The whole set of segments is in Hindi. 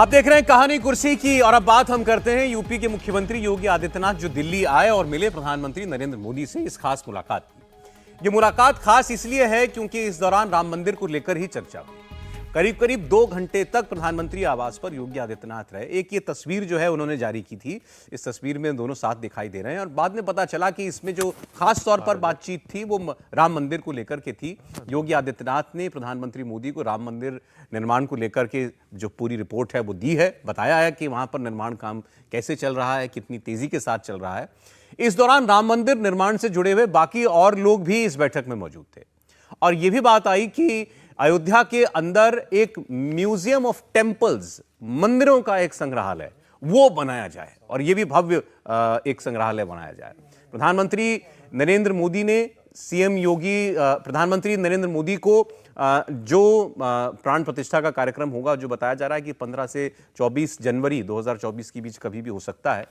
आप देख रहे हैं कहानी कुर्सी की और अब बात हम करते हैं यूपी के मुख्यमंत्री योगी आदित्यनाथ जो दिल्ली आए और मिले प्रधानमंत्री नरेंद्र मोदी से इस खास मुलाकात की। ये मुलाकात खास इसलिए है क्योंकि इस दौरान राम मंदिर को लेकर ही चर्चा हुई। करीब करीब 2 घंटे तक प्रधानमंत्री आवास पर योगी आदित्यनाथ रहे। एक ये तस्वीर जो है उन्होंने जारी की थी, इस तस्वीर में दोनों साथ दिखाई दे रहे हैं और बाद में पता चला कि इसमें जो खास तौर पर बातचीत थी वो राम मंदिर को लेकर के थी। योगी आदित्यनाथ ने प्रधानमंत्री मोदी को राम मंदिर निर्माण को लेकर के जो पूरी रिपोर्ट है वो दी है, बताया है कि वहां पर निर्माण काम कैसे चल रहा है, कितनी तेजी के साथ चल रहा है। इस दौरान राम मंदिर निर्माण से जुड़े हुए बाकी और लोग भी इस बैठक में मौजूद थे और यह भी बात आई कि अयोध्या के अंदर एक म्यूजियम ऑफ टेम्पल्स, मंदिरों का एक संग्रहालय वो बनाया जाए और यह भी भव्य एक संग्रहालय बनाया जाए। प्रधानमंत्री नरेंद्र मोदी ने प्रधानमंत्री नरेंद्र मोदी को जो प्राण प्रतिष्ठा का कार्यक्रम होगा, जो बताया जा रहा है कि 15 से 24 जनवरी 2024 के बीच कभी भी हो सकता है,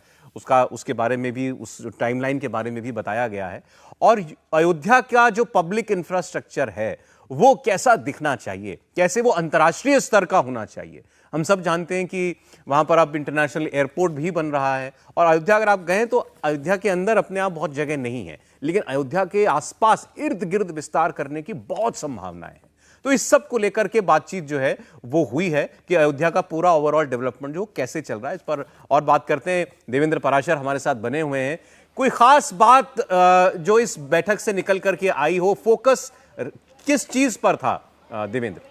उसके बारे में भी, उस टाइमलाइन के बारे में भी बताया गया है। और अयोध्या का जो पब्लिक इंफ्रास्ट्रक्चर है वो कैसा दिखना चाहिए, कैसे वो अंतर्राष्ट्रीय स्तर का होना चाहिए। हम सब जानते हैं कि वहां पर अब इंटरनेशनल एयरपोर्ट भी बन रहा है और अयोध्या अगर आप गए तो अयोध्या के अंदर अपने आप बहुत जगह नहीं है, लेकिन अयोध्या के आसपास इर्द गिर्द विस्तार करने की बहुत संभावनाएं हैं। तो इस सब को लेकर के बातचीत जो है वो हुई है कि अयोध्या का पूरा ओवरऑल डेवलपमेंट जो कैसे चल रहा है, इस पर और बात करते हैं। देवेंद्र पराशर हमारे साथ बने हुए हैं। कोई खास बात जो इस बैठक से निकल करके आई हो, फोकस किस चीज पर था देवेंद्र?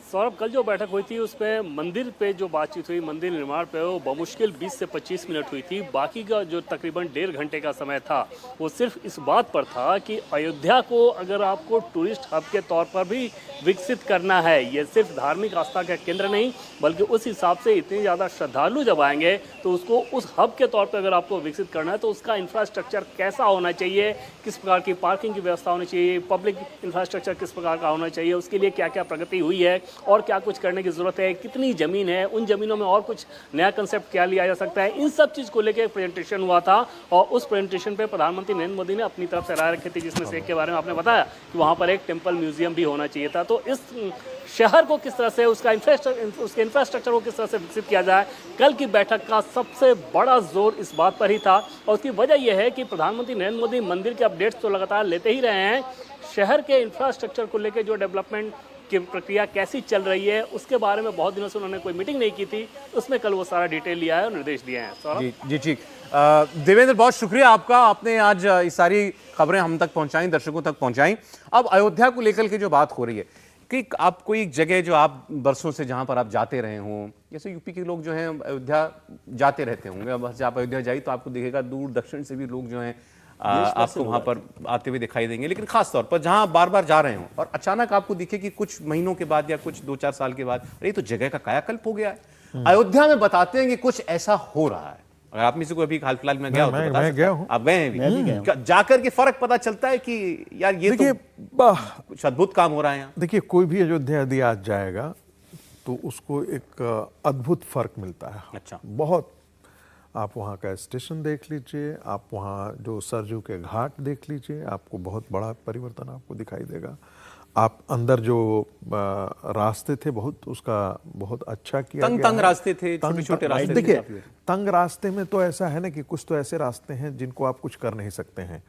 सौरभ, कल जो बैठक हुई थी उसमें मंदिर पे जो बातचीत हुई, मंदिर निर्माण पे, वो बमुश्किल 20 से 25 मिनट हुई थी। बाकी का जो तकरीबन 1.5 घंटे का समय था वो सिर्फ इस बात पर था कि अयोध्या को अगर आपको टूरिस्ट हब के तौर पर भी विकसित करना है, ये सिर्फ धार्मिक आस्था का केंद्र नहीं बल्कि उस हिसाब से इतने ज़्यादा श्रद्धालु जब आएंगे तो उसको उस हब के तौर पर अगर आपको विकसित करना है तो उसका इंफ्रास्ट्रक्चर कैसा होना चाहिए, किस प्रकार की पार्किंग की व्यवस्था होनी चाहिए, पब्लिक इंफ्रास्ट्रक्चर किस प्रकार का होना चाहिए, उसके लिए क्या क्या प्रगति हुई है और क्या कुछ करने की जरूरत है, कितनी जमीन है, उन जमीनों में और कुछ नया कंसेप्ट क्या लिया जा सकता है, इन सब चीज़ को लेकर एक प्रेजेंटेशन हुआ था। और उस प्रेजेंटेशन पे प्रधानमंत्री नरेंद्र मोदी ने अपनी तरफ से राय रखी थी, जिसमें से एक के बारे में आपने बताया कि वहाँ पर एक टेम्पल म्यूजियम भी होना चाहिए था। तो इस शहर को किस तरह से, उसके इंफ्रास्ट्रक्चर को किस तरह से विकसित किया जाए, कल की बैठक का सबसे बड़ा जोर इस बात पर ही था। और उसकी वजह यह है कि प्रधानमंत्री नरेंद्र मोदी मंदिर के अपडेट्स तो लगातार लेते ही रहे हैं, शहर के इंफ्रास्ट्रक्चर को लेकर जो डेवलपमेंट की प्रक्रिया कैसी चल रही है उसके बारे में बहुत दिनों से उन्होंने कोई मीटिंग नहीं की थी, उसमें कल वो सारा डिटेल लिया है और निर्देश दिए हैं। जी ठीक। देवेंद्र, बहुत शुक्रिया आपका, आपने आज ये सारी खबरें हम तक पहुंचाई, दर्शकों तक पहुंचाई। अब अयोध्या को लेकर के जो बात हो रही है कि आप कोई जगह जो आप बरसों से जहां पर आप जाते रहे हों, जैसे यूपी के लोग जो हैं अयोध्या जाते रहते होंगे, अब आप अयोध्या जाइए तो आपको दिखेगा दूर दक्षिण से भी लोग जो हैं आपको वहां पर आते हुए दिखाई देंगे। लेकिन खास तौर पर जहां बार बार जा रहे हो और अचानक आपको दिखे कि कुछ महीनों के बाद या कुछ 2-4 साल के बाद अरे तो जगह का कायाकल्प हो गया है। अयोध्या में बताते हैं कि कुछ ऐसा हो रहा है। अगर आप में से कोई अभी हाल फिलहाल में गया हो तो बता सकते हैं। आप गए हैं, जाकर के फर्क पता चलता है कि यार ये तो कुछ अद्भुत काम हो रहा है यहाँ। देखिए, कोई भी अयोध्या यदि आज जाएगा तो उसको एक अद्भुत फर्क मिलता है। अच्छा, बहुत। आप वहाँ का स्टेशन देख लीजिए, आप वहाँ जो सरजू के घाट देख लीजिए, आपको बहुत बड़ा परिवर्तन आपको दिखाई देगा। आप अंदर जो रास्ते थे उसका बहुत अच्छा किया गया। तंग रास्ते थे, छोटे-छोटे रास्ते। देखिए, तंग रास्ते में तो ऐसा है ना कि कुछ तो ऐसे रास्ते हैं जिनको आप कुछ कर नहीं सकते हैं।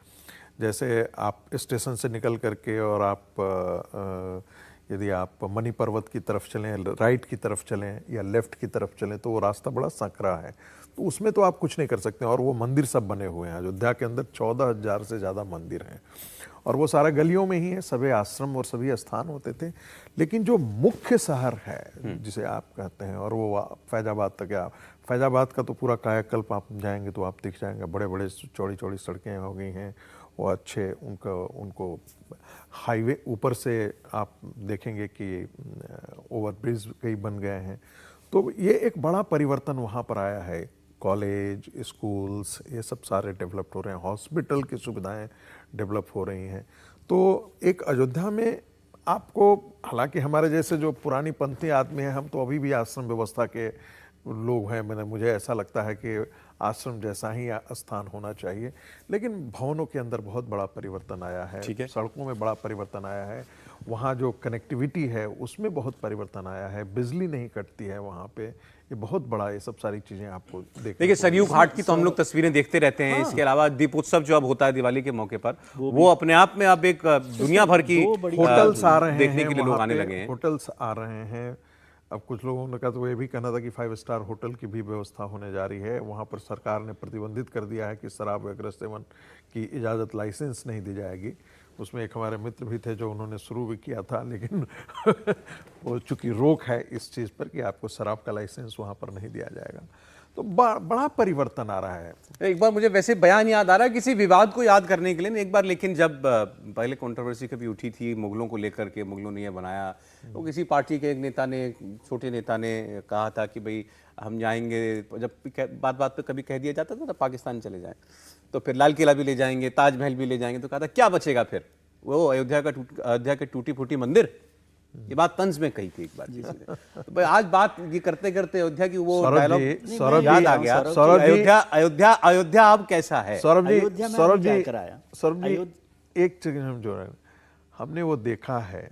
जैसे आप स्टेशन से निकल करके और आप यदि आप मणि पर्वत की तरफ चलें, राइट की तरफ चलें या लेफ्ट की तरफ चलें तो वो रास्ता बड़ा संकरा है, तो उसमें तो आप कुछ नहीं कर सकते। और वो मंदिर सब बने हुए हैं अयोध्या के अंदर, 14,000 से ज़्यादा मंदिर हैं और वो सारा गलियों में ही है, सभी आश्रम और सभी स्थान होते थे। लेकिन जो मुख्य शहर है जिसे आप कहते हैं, और वो फैजाबाद तक है, फैजाबाद का तो पूरा कायाकल्प आप जाएंगे तो आप दिख जाएंगे, बड़े बड़े चौड़ी चौड़ी सड़कें हो गई हैं, वो अच्छे उनको हाईवे ऊपर से आप देखेंगे कि ओवरब्रिज कई बन गए हैं। तो ये एक बड़ा परिवर्तन वहाँ पर आया है। कॉलेज, स्कूल्स, ये सब सारे डेवलप हो रहे हैं, हॉस्पिटल की सुविधाएं डेवलप हो रही हैं। तो एक अयोध्या में आपको, हालांकि हमारे जैसे जो पुरानी पंथी आदमी हैं, हम तो अभी भी आश्रम व्यवस्था के लोग हैं, मुझे ऐसा लगता है कि आश्रम जैसा ही स्थान होना चाहिए। लेकिन भवनों के अंदर बहुत बड़ा परिवर्तन आया है, सड़कों में बड़ा परिवर्तन आया है वहाँ जो कनेक्टिविटी है उसमें बहुत परिवर्तन आया है, बिजली नहीं कटती है वहाँ पे, ये बहुत बड़ा, ये सब सारी चीजें आपको देखिए सरयू घाट की तो हम लोग तस्वीरें देखते रहते हैं। इसके अलावा दीपोत्सव जो अब होता है दिवाली के मौके पर, वो अपने आप में अब एक दुनिया भर की होटल्स आ रहे हैं, देखने के लिए लोग आने लगे हैं। होटल्स आ रहे हैं। अब कुछ लोगों ने कहा तो ये भी कहना था कि 5 स्टार होटल की भी व्यवस्था होने जा रही है। वहाँ पर सरकार ने प्रतिबंधित कर दिया है कि शराब वगैरह सेवन की इजाज़त, लाइसेंस नहीं दी जाएगी। उसमें एक हमारे मित्र भी थे जो उन्होंने शुरू भी किया था, लेकिन वो चूंकि रोक है इस चीज़ पर कि आपको शराब का लाइसेंस वहाँ पर नहीं दिया जाएगा, तो बड़ा परिवर्तन आ रहा है। एक बार मुझे वैसे बयान याद आ रहा है किसी विवाद को याद करने के लिए, एक बार, लेकिन जब पहले कंट्रोवर्सी कभी उठी थी मुगलों को लेकर के, मुगलों ने यह बनाया, तो किसी पार्टी के एक नेता ने, छोटे नेता ने कहा था कि भाई हम जाएंगे, जब बात बात पे कभी कह दिया जाता था ना पाकिस्तान चले जाएं, तो फिर लाल किला भी ले जाएंगे, ताजमहल भी ले जाएंगे, तो कहा था क्या बचेगा फिर, वो अयोध्या के टूटी फूटी मंदिर। ये बात तंज में कही थी एक बार किसी ने। तो आज बात ये करते करते अयोध्या की वो डायलॉग याद आ गया। अयोध्या अब कैसा है? सौरभ जी एक चीज हम जो है, हमने वो देखा है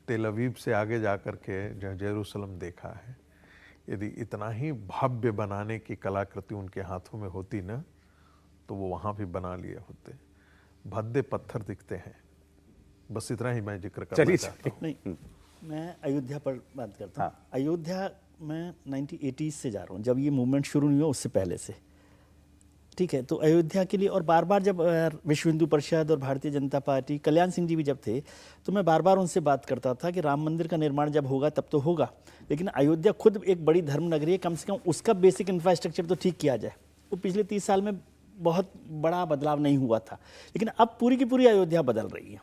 तेल अवीव से आगे जाकर के जेरूसलम देखा है। यदि इतना ही भव्य बनाने की कलाकृति उनके हाथों में होती ना, तो वो वहां भी बना लिए होते। भद्दे पत्थर दिखते हैं, बस इतना ही मैं जिक्र करना चाहता हूं। नहीं, मैं अयोध्या पर बात करता हूँ। अयोध्या मैं 1980s से जा रहा हूँ, जब ये मूवमेंट शुरू नहीं हुआ उससे पहले से, ठीक है। तो अयोध्या के लिए, और बार बार जब विश्व हिंदू परिषद और भारतीय जनता पार्टी, कल्याण सिंह जी भी जब थे, तो मैं बार बार उनसे बात करता था कि राम मंदिर का निर्माण जब होगा तब तो होगा, लेकिन अयोध्या खुद एक बड़ी धर्म नगरी है, कम से कम उसका बेसिक इंफ्रास्ट्रक्चर तो ठीक किया जाए। वो पिछले 30 साल में बहुत बड़ा बदलाव नहीं हुआ था, लेकिन अब पूरी की पूरी अयोध्या बदल रही है।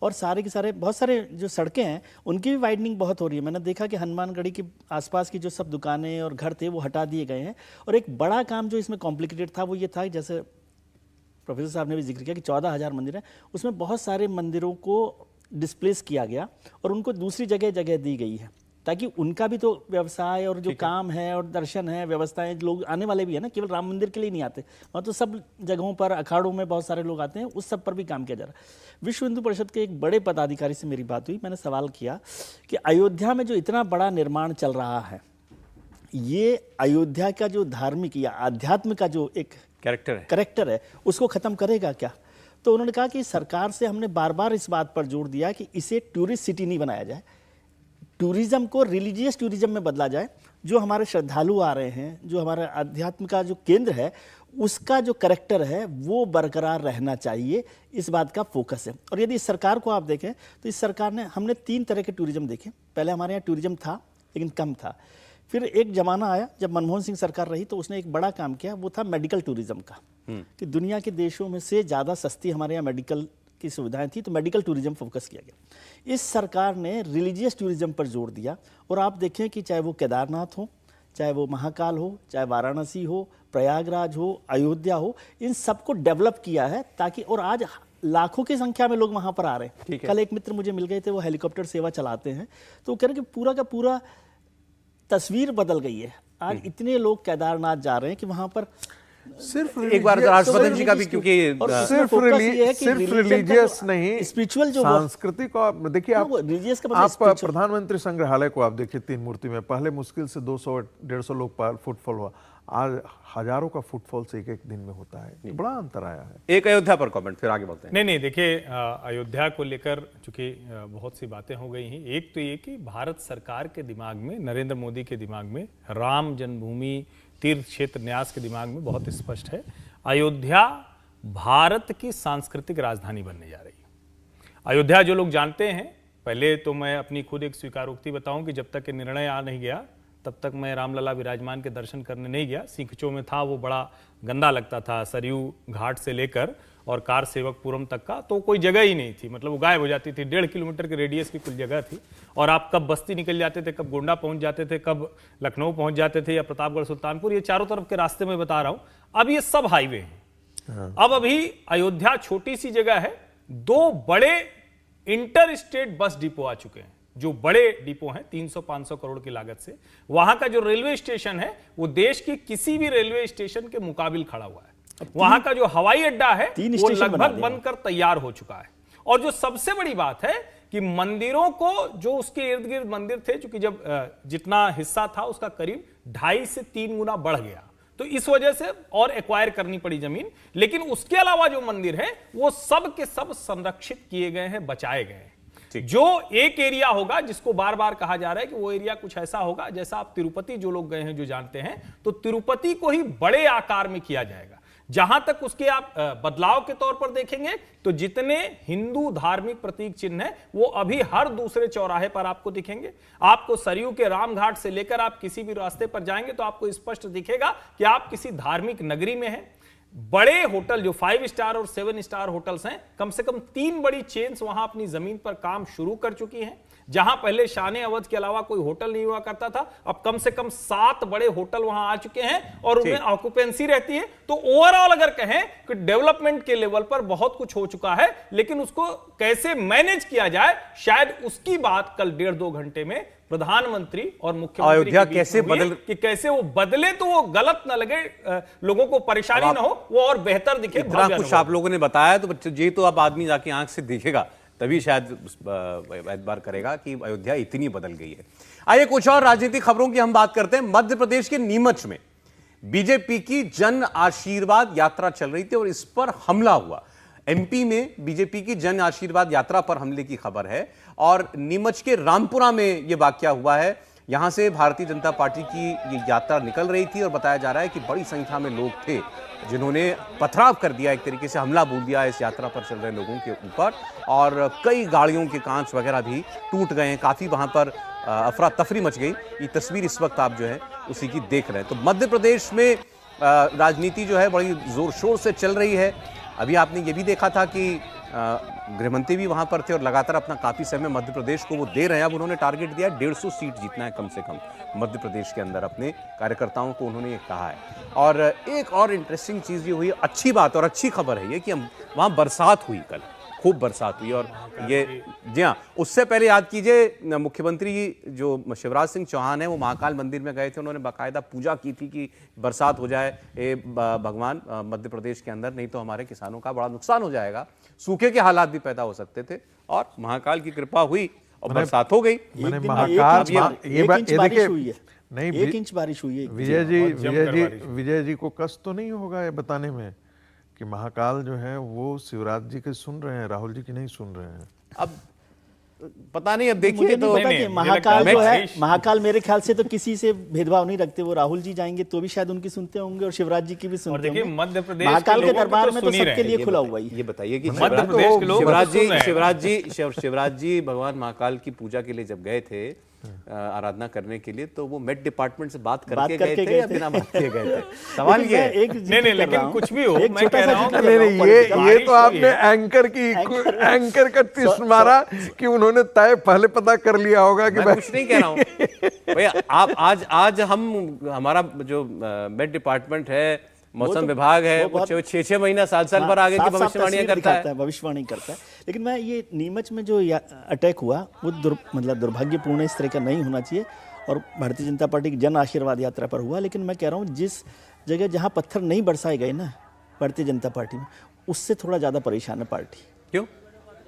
और सारे के सारे बहुत सारे जो सड़कें हैं उनकी भी वाइडनिंग बहुत हो रही है। मैंने देखा कि हनुमानगढ़ी के आसपास की जो सब दुकानें और घर थे वो हटा दिए गए हैं। और एक बड़ा काम जो इसमें कॉम्प्लिकेटेड था वो ये था, जैसे प्रोफेसर साहब ने भी जिक्र किया कि 14,000 मंदिर हैं, उसमें बहुत सारे मंदिरों को डिस्प्लेस किया गया और उनको दूसरी जगह दी गई है, ताकि उनका भी तो व्यवसाय और जो काम है और दर्शन है, व्यवस्थाएं, लोग आने वाले भी है ना, केवल राम मंदिर के लिए नहीं आते, वहाँ तो सब जगहों पर, अखाड़ों में बहुत सारे लोग आते हैं, उस सब पर भी काम किया जा रहा है। विश्व हिंदू परिषद के एक बड़े पदाधिकारी से मेरी बात हुई, मैंने सवाल किया कि अयोध्या में जो इतना बड़ा निर्माण चल रहा है, ये अयोध्या का जो धार्मिक या आध्यात्म का जो एक कैरेक्टर है उसको खत्म करेगा क्या? तो उन्होंने कहा कि सरकार से हमने बार बार इस बात पर जोर दिया कि इसे टूरिस्ट सिटी नहीं बनाया जाए, टूरिज्म को रिलीजियस टूरिज्म में बदला जाए। जो हमारे श्रद्धालु आ रहे हैं, जो हमारे अध्यात्म का जो केंद्र है, उसका जो करैक्टर है वो बरकरार रहना चाहिए, इस बात का फोकस है। और यदि इस सरकार को आप देखें तो इस सरकार ने, हमने 3 तरह के टूरिज्म देखे। पहले हमारे यहाँ टूरिज्म था लेकिन कम था, फिर एक जमाना आया जब मनमोहन सिंह सरकार रही तो उसने एक बड़ा काम किया, वो था मेडिकल टूरिज्म का, कि दुनिया के देशों में से ज़्यादा सस्ती हमारे यहाँ मेडिकल की सुविधाएं थी, तो मेडिकल टूरिज्म फोकस किया गया। इस सरकार ने रिलीजियस टूरिज्म पर जोर दिया, और आप देखें कि चाहे वो केदारनाथ हो, चाहे वो महाकाल हो, चाहे वाराणसी हो, प्रयागराज हो, अयोध्या हो, इन सबको डेवलप किया है ताकि, और आज लाखों की संख्या में लोग वहां पर आ रहे हैं। कल एक मित्र मुझे मिल गए थे, वो हेलीकॉप्टर सेवा चलाते हैं, तो वो कह रहे हैं कि पूरा का पूरा तस्वीर बदल गई है। आज इतने लोग केदारनाथ जा रहे हैं कि वहां पर सिर्फ एक बार राष्ट्रपति जी का भी, क्योंकि सिर्फ रिलीजियस नहीं, स्पिरिचुअल जो सांस्कृतिक, और देखिए आप प्रधानमंत्री संग्रहालय को आप देखिए, 3 मूर्ति में पहले मुश्किल से 200-150 लोग फुटफॉल हुआ, आज हजारों का फुटफॉल से एक दिन में होता है। बड़ा अंतर आया है। एक अयोध्या पर कमेंट, फिर आगे बढ़ते हैं। नहीं देखिए, अयोध्या को लेकर चूंकि बहुत सी बातें हो गई हैं। एक तो ये कि भारत सरकार के दिमाग में, नरेंद्र मोदी के दिमाग में, राम जन्मभूमि तीर्थ क्षेत्र न्यास के दिमाग में बहुत स्पष्ट है, अयोध्या भारत की सांस्कृतिक राजधानी बनने जा रही है। अयोध्या जो लोग जानते हैं, पहले तो मैं अपनी खुद एक स्वीकारोक्ति बताऊं कि जब तक ये निर्णय आ नहीं गया तब तक मैं रामलला विराजमान के दर्शन करने नहीं गया। सीखचों में था, वो बड़ा गंदा लगता था, सरयू घाट से लेकर और कार सेवकपुरम तक का तो कोई जगह ही नहीं थी, मतलब वो गायब हो जाती थी। 1.5 किलोमीटर के रेडियस की कुल जगह थी, और आप कब बस्ती निकल जाते थे, कब गोंडा पहुंच जाते थे, कब लखनऊ पहुंच जाते थे, या प्रतापगढ़ सुल्तानपुर, ये चारों तरफ के रास्ते में बता रहा हूं। अब ये सब हाईवे हैं। अब अभी अयोध्या छोटी सी जगह है, 2 बड़े इंटर स्टेट बस डिपो आ चुके हैं, जो बड़े डिपो हैं 300-500 करोड़ की लागत से। वहां का जो रेलवे स्टेशन है वो देश की किसी भी रेलवे स्टेशन के मुकाबिल खड़ा हुआ है। वहां का जो हवाई अड्डा है वो लगभग बनकर तैयार हो चुका है, और जो सबसे बड़ी बात है कि मंदिरों को, जो उसके इर्द गिर्द मंदिर थे, चूंकि जब जितना हिस्सा था उसका करीब 2.5 से 3 गुना बढ़ गया, तो इस वजह से और एक्वायर करनी पड़ी जमीन। लेकिन उसके अलावा जो मंदिर है वो सब के सब संरक्षित किए गए हैं, बचाए गए हैं। जो एक एरिया होगा जिसको बार बार कहा जा रहा है कि वो एरिया कुछ ऐसा होगा, जैसा आप तिरुपति जो लोग गए हैं जो जानते हैं, तो तिरुपति को ही बड़े आकार में किया जाएगा। जहां तक उसके आप बदलाव के तौर पर देखेंगे तो जितने हिंदू धार्मिक प्रतीक चिन्ह हैं वो अभी हर दूसरे चौराहे पर आपको दिखेंगे। आपको सरयू के रामघाट से लेकर आप किसी भी रास्ते पर जाएंगे तो आपको स्पष्ट दिखेगा कि आप किसी धार्मिक नगरी में हैं। बड़े होटल जो 5 स्टार और 7 स्टार होटल्स हैं, कम से कम 3 बड़ी चेन्स वहां अपनी जमीन पर काम शुरू कर चुकी हैं। जहां पहले शान अवध के अलावा कोई होटल नहीं हुआ करता था, अब कम से कम 7 बड़े होटल वहां आ चुके हैं और उनमें ऑक्यूपेंसी रहती है। तो ओवरऑल अगर कहें कि डेवलपमेंट के लेवल पर बहुत कुछ हो चुका है, लेकिन उसको कैसे मैनेज किया जाए, शायद उसकी बात कल 1.5-2 घंटे में प्रधानमंत्री और मुख्यमंत्री अयोध्या कैसे बदल, कि कैसे वो बदले तो वो गलत ना लगे, लोगों को परेशानी ना हो, वो और बेहतर दिखे। इतना कुछ आप लोगों ने बताया तो ये तो अब आदमी जाके आंख से देखेगा तभी शायद एतबार करेगा कि अयोध्या इतनी बदल गई है। आइए कुछ और राजनीतिक खबरों की हम बात करते हैं। मध्य प्रदेश के नीमच में बीजेपी की जन आशीर्वाद यात्रा चल रही थी और इस पर हमला हुआ। एमपी में बीजेपी की जन आशीर्वाद यात्रा पर हमले की खबर है और नीमच के रामपुरा में यह वाकया हुआ है। यहां से भारतीय जनता पार्टी की ये यात्रा निकल रही थी और बताया जा रहा है कि बड़ी संख्या में लोग थे जिन्होंने पथराव कर दिया, एक तरीके से हमला बोल दिया इस यात्रा पर चल रहे लोगों के ऊपर और कई गाड़ियों के कांच वगैरह भी टूट गए हैं। काफ़ी वहाँ पर अफरा तफरी मच गई। ये तस्वीर इस वक्त आप जो है उसी की देख रहे हैं। तो मध्य प्रदेश में राजनीति जो है बड़ी ज़ोर शोर से चल रही है। अभी आपने ये भी देखा था कि गृहमंत्री भी वहाँ पर थे और लगातार अपना काफ़ी समय मध्य प्रदेश को वो दे रहे हैं। अब उन्होंने टारगेट दिया 150 सीट जीतना है कम से कम मध्य प्रदेश के अंदर, अपने कार्यकर्ताओं को उन्होंने ये कहा है। और एक और इंटरेस्टिंग चीज़ ये हुई, अच्छी बात और अच्छी खबर है ये कि वहाँ बरसात हुई, कल खूब बरसात हुई। और ये जी हाँ, उससे पहले याद कीजिए मुख्यमंत्री जो शिवराज सिंह चौहान है वो महाकाल मंदिर में गए थे, उन्होंने बाकायदा पूजा की थी कि बरसात हो जाए भगवान मध्य प्रदेश के अंदर, नहीं तो हमारे किसानों का बड़ा नुकसान हो जाएगा, सूखे के हालात भी पैदा हो सकते थे। और महाकाल की कृपा हुई और बरसात हो गई। मैंने महाकाल नहीं 1 इंच बारिश हुई है। विजय जी को कष्ट तो नहीं होगा ये बताने में कि महाकाल जो है वो शिवराज जी के सुन रहे हैं, राहुल जी की नहीं सुन रहे हैं। अब पता नहीं, अब देखिए तो महाकाल जो है, महाकाल मेरे ख्याल से तो किसी से भेदभाव नहीं रखते। वो राहुल जी जाएंगे तो भी शायद उनकी सुनते होंगे और शिवराज जी की भी सुनते होंगे। मध्य प्रदेश महाकाल के दरबार में तो सबके लिए खुला हुआ है। ये बताइए कि मध्य प्रदेश के लोग शिवराज जी भगवान महाकाल की पूजा के लिए जब गए थे, आराधना करने के लिए, तो वो मेट डिपार्टमेंट से बात करके गए थे या बिना बात किए गए थे? सवाल ये है। नहीं, लेकिन कुछ भी हो, मैं कह रहा हूं ये तो आपने एंकर का ट्विस्ट मारा कि उन्होंने तय पहले पता कर लिया होगा कि मैं कुछ नहीं कह रहा हूं भैया। आप आज हमारा जो मेट डिपार्टमेंट है, मौसम विभाग है, वो 6-6 महीना 7 साल पर आगे की भविष्यवाणियां करता है, भविष्यवाणी करता है। लेकिन मैं ये नीमच में जो अटैक हुआ वो मतलब दुर्भाग्यपूर्ण, इस तरह का नहीं होना चाहिए और भारतीय जनता पार्टी की जन आशीर्वाद यात्रा पर हुआ। लेकिन मैं कह रहा हूँ जिस जगह जहाँ पत्थर नहीं बरसाए गए ना भारतीय जनता पार्टी में, उससे थोड़ा ज़्यादा परेशान है पार्टी। क्यों?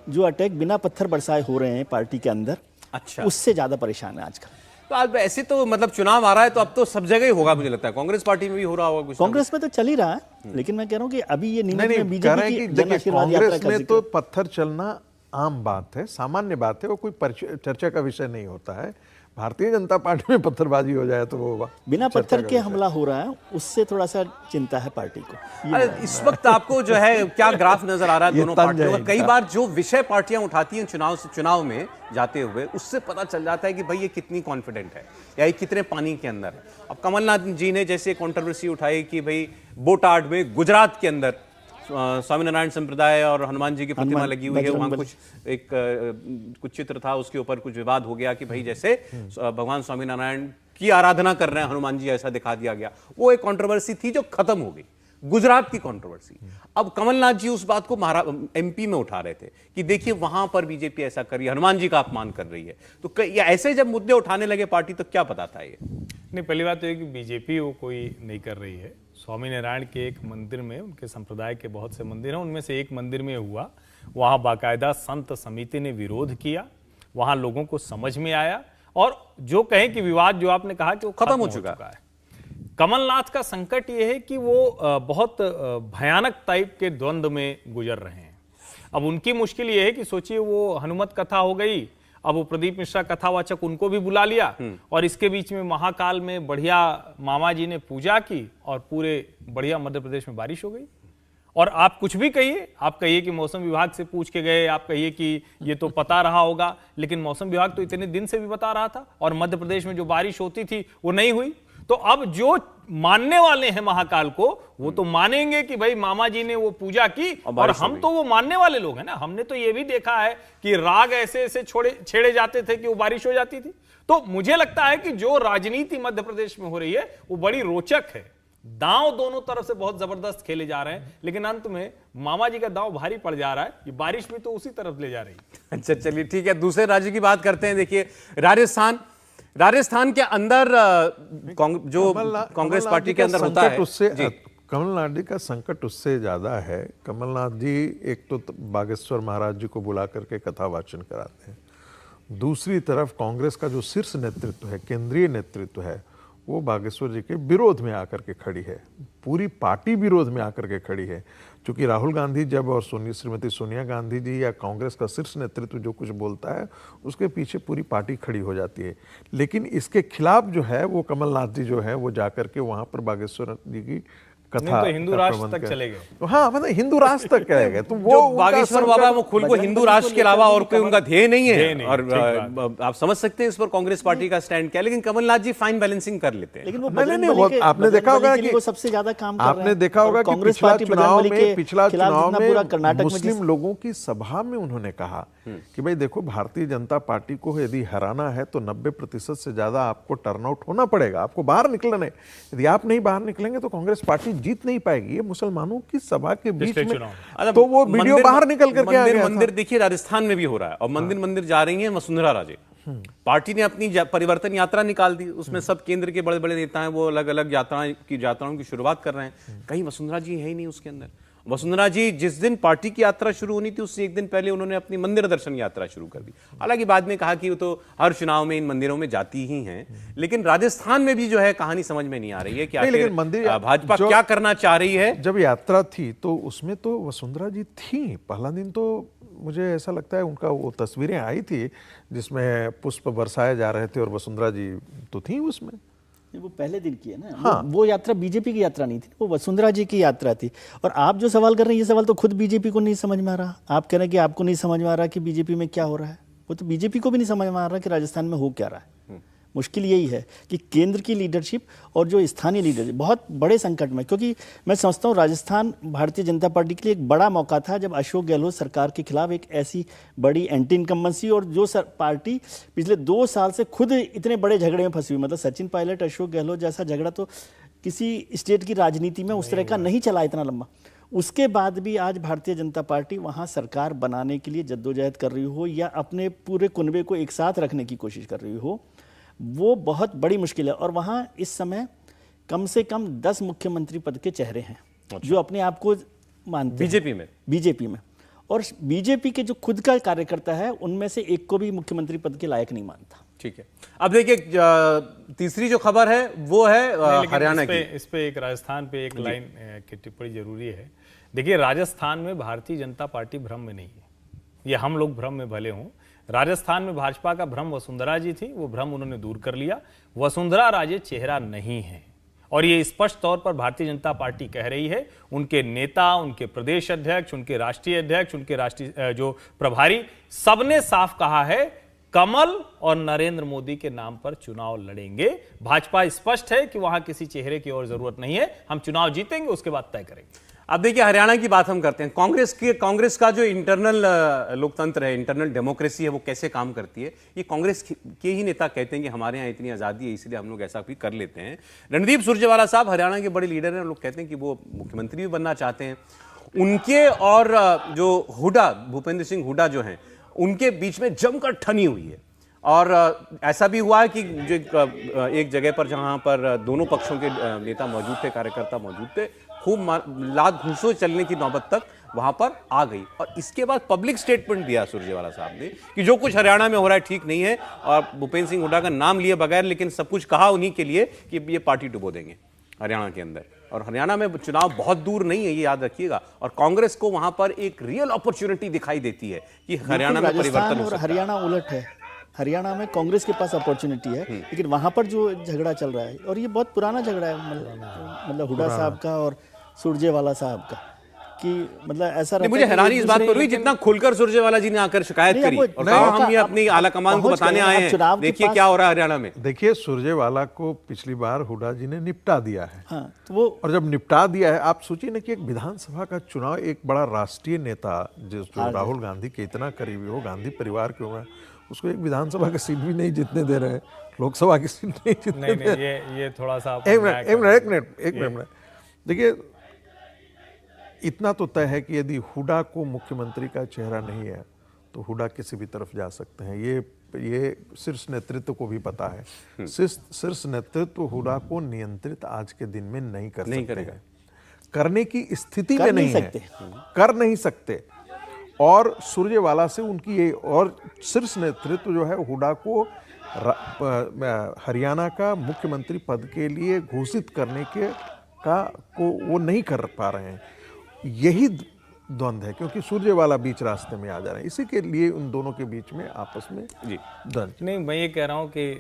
जो अटैक बिना पत्थर बरसाए हो रहे हैं पार्टी के अंदर, अच्छा, उससे ज़्यादा परेशान है आजकल। तो आज ऐसे तो मतलब चुनाव आ रहा है तो अब तो सब जगह ही होगा, मुझे लगता है कांग्रेस पार्टी में भी हो रहा होगा कुछ। कांग्रेस में तो चल ही रहा है, लेकिन मैं कह रहा हूँ कि अभी ये नीमच में बीजेपी की जन आशीर्वाद यात्रा कांग्रेस में तो पत्थर चलना आम बात है, सामान्य बात है, वो कोई चर्चा का विषय नहीं होता है। भारतीय जनता पार्टी में पत्थरबाजी हो जाए तो वो बिना पत्थर के हमला हो रहा है, उससे थोड़ा सा चिंता है पार्टी को। अरे इस वक्त आपको जो है क्या ग्राफ नजर आ रहा है दोनों पार्टियों का? कई बार जो विषय पार्टियां उठाती हैं चुनाव में जाते हुए, उससे पता चल जाता है कि भाई ये कितनी कॉन्फिडेंट है या ये कितने पानी के अंदर है। अब कमलनाथ जी ने जैसे कंट्रोवर्सी उठाई कि भाई बोटाड में गुजरात के अंदर स्वामीनारायण संप्रदाय और हनुमान जी की प्रतिमा लगी हुई है, वहां कुछ चित्र था, उसके ऊपर कुछ विवाद हो गया कि भाई जैसे भगवान स्वामीनारायण की आराधना कर रहे हैं हनुमान जी, ऐसा दिखा दिया गया। वो एक कंट्रोवर्सी थी जो खत्म हो गई। गुजरात की कंट्रोवर्सी, अब कमलनाथ जी उस बात को एमपी में उठा रहे थे कि देखिए वहां पर बीजेपी ऐसा कर रही है, हनुमान जी का अपमान कर रही है। तो या ऐसे जब मुद्दे उठाने लगे पार्टी तो क्या पता था ये? नहीं, पहली बात तो ये कि बीजेपी वो कोई नहीं कर रही है। स्वामी नारायण के एक मंदिर में, उनके संप्रदाय के बहुत से मंदिर हैं, उनमें से एक मंदिर में हुआ, वहां बाकायदा संत समिति ने विरोध किया, वहां लोगों को समझ में आया, और जो कहें कि विवाद जो आपने कहा कि वो खत्म हो चुका है। कमलनाथ का संकट ये है कि वो बहुत भयानक टाइप के द्वंद्व में गुजर रहे हैं। अब उनकी मुश्किल ये है कि सोचिए वो हनुमत कथा हो गई, अब वो प्रदीप मिश्रा कथावाचक उनको भी बुला लिया, और इसके बीच में महाकाल में बढ़िया मामा जी ने पूजा की और पूरे बढ़िया मध्य प्रदेश में बारिश हो गई। और आप कुछ भी कहिए, आप कहिए कि मौसम विभाग से पूछ के गए, आप कहिए कि ये तो पता रहा होगा, लेकिन मौसम विभाग तो इतने दिन से भी बता रहा था, और मध्य प्रदेश में जो बारिश होती थी वो नहीं हुई। तो अब जो मानने वाले हैं महाकाल को, वो तो मानेंगे कि भाई मामा जी ने वो पूजा की, और हम तो वो मानने वाले लोग हैं ना। हमने तो ये भी देखा है कि राग ऐसे ऐसे छेड़े जाते थे कि वो बारिश हो जाती थी। तो मुझे लगता है कि जो राजनीति मध्य प्रदेश में हो रही है वो बड़ी रोचक है। दांव दोनों तरफ से बहुत जबरदस्त खेले जा रहे हैं, लेकिन अंत में मामा जी का दांव भारी पड़ जा रहा है। ये बारिश भी तो उसी तरफ ले जा रही है। अच्छा, चलिए ठीक है, दूसरे राज्य की बात करते हैं। देखिए राजस्थान के अंदर जो कांग्रेस पार्टी के अंदर होता है, उससे कमलनाथ जी का संकट उससे ज्यादा है। कमलनाथ जी एक तो बागेश्वर महाराज जी को बुला करके कथा वाचन कराते हैं, दूसरी तरफ कांग्रेस का जो शीर्ष नेतृत्व है, केंद्रीय नेतृत्व है, वो बागेश्वर जी के विरोध में आकर के खड़ी है। पूरी पार्टी विरोध में आकर के खड़ी है। क्योंकि राहुल गांधी जब और श्रीमती सोनिया गांधी जी या कांग्रेस का शीर्ष नेतृत्व जो कुछ बोलता है, उसके पीछे पूरी पार्टी खड़ी हो जाती है। लेकिन इसके खिलाफ जो है वो कमलनाथ जी जो है वो जाकर के वहां पर बागेश्वर जी की कथा, तो हिंदू राष्ट्र तक चले गए। तो हाँ, मतलब हिंदू राष्ट्र तक चले गए। तो वो बागेश्वर बाबा वो खुद को हिंदू राष्ट्र के अलावा और कोई उनका ध्येय नहीं है। और आप समझ सकते हैं इस पर कांग्रेस पार्टी का स्टैंड क्या है। लेकिन कमलनाथ जी फाइन बैलेंसिंग कर लेते हैं। लेकिन वो आपने देखा होगा कि वो सबसे ज्यादा काम कर रहे हैं। आपने देखा होगा कि पिछला चुनाव में मुस्लिम लोगों की सभा में उन्होंने कहा कि भाई देखो, भारतीय जनता पार्टी को यदि हराना है तो 90% से ज्यादा आपको टर्नआउट होना पड़ेगा, आपको बाहर निकलना है। यदि आप नहीं बाहर निकलेंगे तो कांग्रेस पार्टी जीत नहीं पाएगी। ये मुसलमानों की सभा के बीच में तो वो वीडियो बाहर निकल करके आ गया। मंदिर देखिए राजस्थान में भी हो रहा है, और मंदिर जा रही है वसुंधरा राजे। पार्टी ने अपनी परिवर्तन यात्रा निकाल दी, उसमें सब केंद्र के बड़े बड़े नेता हैं, वो अलग अलग यात्राओं की शुरुआत कर रहे हैं। कहीं वसुंधरा जी है ही नहीं उसके अंदर। वसुंधरा जी जिस दिन पार्टी की यात्रा शुरू होनी थी उससे एक दिन पहले उन्होंने अपनी मंदिर दर्शन यात्रा शुरू कर दी। हालांकि बाद में कहा कि वो तो हर चुनाव में इन मंदिरों में जाती ही हैं, लेकिन राजस्थान में भी जो है कहानी समझ में नहीं आ रही है कि आखिर भाजपा क्या करना चाह रही है। जब यात्रा थी तो उसमें तो वसुंधरा जी थी। पहला दिन तो मुझे ऐसा लगता है उनका वो तस्वीरें आई थी जिसमें पुष्प बरसाए जा रहे थे और वसुंधरा जी तो थी उसमें। वो पहले दिन की है ना। हाँ। वो यात्रा बीजेपी की यात्रा नहीं थी, वो वसुंधरा जी की यात्रा थी। और आप जो सवाल कर रहे हैं, ये सवाल तो खुद बीजेपी को नहीं समझ में आ रहा। आप कह रहे हैं कि आपको नहीं समझ में आ रहा कि बीजेपी में क्या हो रहा है। वो तो बीजेपी को भी नहीं समझ में आ रहा कि राजस्थान में हो क्या रहा है। मुश्किल यही है कि केंद्र की लीडरशिप और जो स्थानीय लीडरशिप बहुत बड़े संकट में। क्योंकि मैं समझता हूँ राजस्थान भारतीय जनता पार्टी के लिए एक बड़ा मौका था जब अशोक गहलोत सरकार के खिलाफ एक ऐसी बड़ी एंटी इनकम्बेंसी, और जो पार्टी पिछले 2 साल से खुद इतने बड़े झगड़े में फंसी हुई। मतलब सचिन पायलट अशोक गहलोत जैसा झगड़ा तो किसी स्टेट की राजनीति में उस तरह का नहीं चला इतना लंबा। उसके बाद भी आज भारतीय जनता पार्टी वहाँ सरकार बनाने के लिए जद्दोजहद कर रही हो या अपने पूरे कुनबे को एक साथ रखने की कोशिश कर रही हो, वो बहुत बड़ी मुश्किल है। और वहाँ इस समय कम से कम 10 मुख्यमंत्री पद के चेहरे हैं। अच्छा। जो अपने आप को मानते हैं बीजेपी में, और बीजेपी के जो खुद का कार्यकर्ता है उनमें से एक को भी मुख्यमंत्री पद के लायक नहीं मानता। ठीक है, अब देखिए तीसरी जो खबर है वो है हरियाणा की। इस पे एक राजस्थान पे एक लाइन की टिप्पणी जरूरी है। देखिए, राजस्थान में भारतीय जनता पार्टी भ्रम में नहीं है, ये हम लोग भ्रम में भले हों। राजस्थान में भाजपा का भ्रम वसुंधरा जी थी, वो भ्रम उन्होंने दूर कर लिया। वसुंधरा राजे चेहरा नहीं है, और ये स्पष्ट तौर पर भारतीय जनता पार्टी कह रही है। उनके नेता, उनके प्रदेश अध्यक्ष, उनके राष्ट्रीय अध्यक्ष, उनके राष्ट्रीय जो प्रभारी, सबने साफ कहा है कमल और नरेंद्र मोदी के नाम पर चुनाव लड़ेंगे। भाजपा स्पष्ट है कि वहां किसी चेहरे की और जरूरत नहीं है, हम चुनाव जीतेंगे उसके बाद तय करेंगे। अब देखिए, हरियाणा की बात हम करते हैं। कांग्रेस का जो इंटरनल लोकतंत्र है, इंटरनल डेमोक्रेसी है, वो कैसे काम करती है, ये कांग्रेस के ही नेता कहते हैं कि हमारे यहाँ इतनी आज़ादी है इसलिए हम लोग ऐसा भी कर लेते हैं। रणदीप सुरजेवाला साहब हरियाणा के बड़े लीडर हैं, लोग कहते हैं कि वो मुख्यमंत्री भी बनना चाहते हैं। उनके और जो हुड्डा, भूपेंद्र सिंह हुड्डा जो हैं, उनके बीच में जमकर ठनी हुई है। और ऐसा भी हुआ है कि जो एक जगह पर जहां पर दोनों पक्षों के नेता मौजूद थे, कार्यकर्ता मौजूद थे, खूब लात घूंसों चलने की नौबत तक वहां पर आ गई। और इसके बाद पब्लिक स्टेटमेंट दिया सुरजेवाला साहब ने कि जो कुछ हरियाणा में हो रहा है ठीक नहीं है, और भूपेंद्र सिंह हुड्डा का नाम लिए बगैर, लेकिन सब कुछ कहा उन्हीं के लिए कि ये पार्टी डुबो देंगे हरियाणा के अंदर। और हरियाणा में चुनाव बहुत दूर नहीं है, ये याद रखिएगा। और कांग्रेस को वहां पर एक रियल अपॉर्चुनिटी दिखाई देती है कि हरियाणा में परिवर्तन हो सकता है। हरियाणा उलट है, हरियाणा में कांग्रेस के पास अपॉर्चुनिटी है, लेकिन वहां पर जो झगड़ा चल रहा है, और ये बहुत पुराना झगड़ा है, मतलब हुड्डा साहब का और सुरजेवाला साहब का, कि मतलब ऐसा रहता है। मुझे हैरानी इस बात पर हुई जितना खुलकर सुरजेवाला जी ने आकर शिकायत करी और कहा हम ये अपनी आला कमान को बताने आए हैं, देखिए क्या हो रहा है हरियाणा में। देखिए, सुरजेवाला को पिछली बार हुड्डा जी ने निपटा दिया है। हाँ, तो वो, और जब निपटा दिया है, आप सोचिए ना कि एक विधानसभा का चुनाव, एक बड़ा राष्ट्रीय नेता जो राहुल गांधी के इतना करीबी हो, गांधी परिवार के हो, उसको एक विधानसभा का सीट भी नहीं जीतने दे रहे हैं, लोकसभा की सीट नहीं जीतने दे रहे हैं। ये थोड़ा सा एक मिनट देखिए, इतना तो तय है कि यदि हुड्डा को मुख्यमंत्री का चेहरा नहीं है तो हुड्डा किसी भी तरफ जा सकते हैं। ये शीर्ष नेतृत्व को भी पता है। शीर्ष नेतृत्व हुड्डा को नियंत्रित आज के दिन में नहीं सकते हैं, करने की स्थिति में नहीं है, कर नहीं सकते। और सुरजेवाला से उनकी ये, और शीर्ष नेतृत्व जो है हुड्डा को हरियाणा का मुख्यमंत्री पद के लिए घोषित करने को वो नहीं कर पा रहे हैं। यही द्वंद्व है, क्योंकि सुरजेवाला बीच रास्ते में आ जा रहे हैं। इसी के लिए उन दोनों के बीच में आपस में द्वंद्व। नहीं, मैं ये कह रहा हूँ कि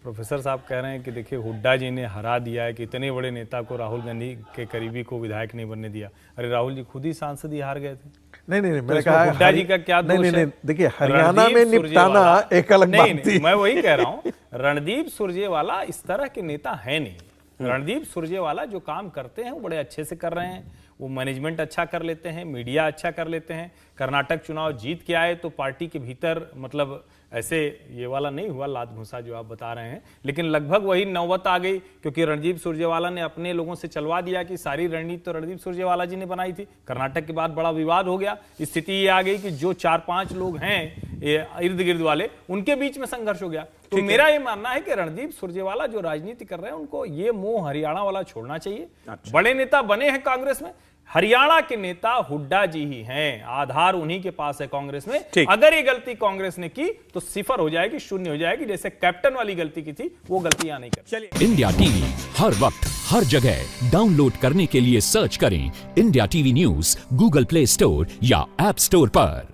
प्रोफेसर साहब कह रहे हैं कि देखिए, हुड्डा जी ने हरा दिया है कि इतने बड़े नेता को, राहुल गांधी के करीबी को विधायक नहीं बनने दिया। अरे राहुल जी खुद ही सांसद ही हार गए थे। नहीं, मैंने तो कहा हुड्डा जी का क्या दोष है? देखिए, हरियाणा में निपटाना एक अलग बात थी। मैं वही कह रहा हूँ, रणदीप सुरजेवाला इस तरह के नेता है नहीं। रणदीप सुरजेवाला जो काम करते हैं वो बड़े अच्छे से कर रहे हैं। वो मैनेजमेंट अच्छा कर लेते हैं, मीडिया अच्छा कर लेते हैं। कर्नाटक चुनाव जीत के आए तो पार्टी के भीतर, मतलब ऐसे ये वाला नहीं हुआ लात घुसा जो आप बता रहे हैं, लेकिन लगभग वही नौबत आ गई, क्योंकि रणदीप सुरजेवाला ने अपने लोगों से चलवा दिया कि सारी रणनीति तो रणदीप सुरजेवाला जी ने बनाई थी। कर्नाटक के बाद बड़ा विवाद हो गया। स्थिति ये आ गई कि जो 4-5 लोग हैं इर्द गिर्द वाले, उनके बीच में संघर्ष हो गया। तो मेरा ये मानना है कि रणदीप सुरजेवाला जो राजनीति कर रहे हैं, उनको ये मोह हरियाणा वाला छोड़ना चाहिए। बड़े नेता बने हैं कांग्रेस में, हरियाणा के नेता हुड्डा जी ही हैं, आधार उन्हीं के पास है कांग्रेस में। अगर ये गलती कांग्रेस ने की तो सिफर हो जाएगी, शून्य हो जाएगी, जैसे कैप्टन वाली गलती की थी, वो गलती यहां नहीं कर। चलिए, इंडिया टीवी हर वक्त हर जगह डाउनलोड करने के लिए सर्च करें India TV news Google play store या ऐप स्टोर पर।